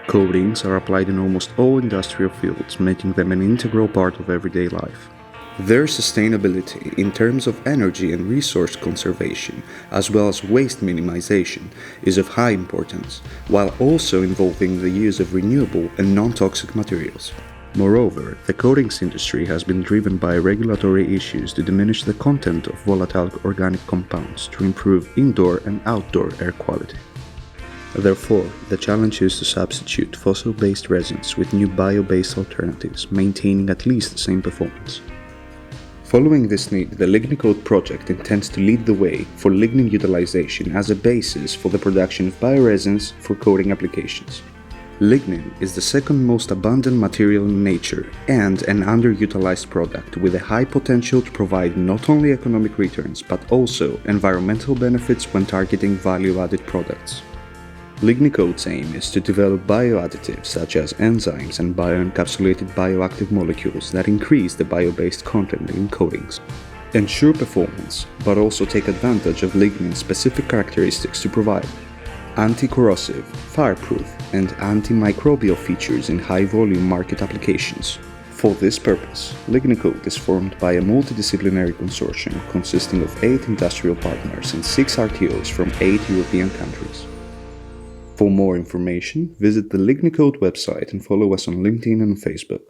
Coatings are applied in almost all industrial fields, making them an integral part of everyday life. Their sustainability in terms of energy and resource conservation, as well as waste minimization, is of high importance, while also involving the use of renewable and non-toxic materials. Moreover, the coatings industry has been driven by regulatory issues to diminish the content of volatile organic compounds to improve indoor and outdoor air quality. Therefore, the challenge is to substitute fossil-based resins with new bio-based alternatives, maintaining at least the same performance. Following this need, the LIGNICOAT project intends to lead the way for lignin utilization as a basis for the production of bioresins for coating applications. Lignin is the second most abundant material in nature and an underutilized product with a high potential to provide not only economic returns but also environmental benefits when targeting value-added products. LIGNICOAT's aim is to develop bio-additives such as enzymes and bio-encapsulated bioactive molecules that increase the bio-based content in coatings, ensure performance, but also take advantage of lignin's specific characteristics to provide anti-corrosive, fireproof, and antimicrobial features in high-volume market applications. For this purpose, LIGNICOAT is formed by a multidisciplinary consortium consisting of 8 industrial partners and 6 RTOs from 8 European countries. For more information, visit the LIGNICOAT website and follow us on LinkedIn and Facebook.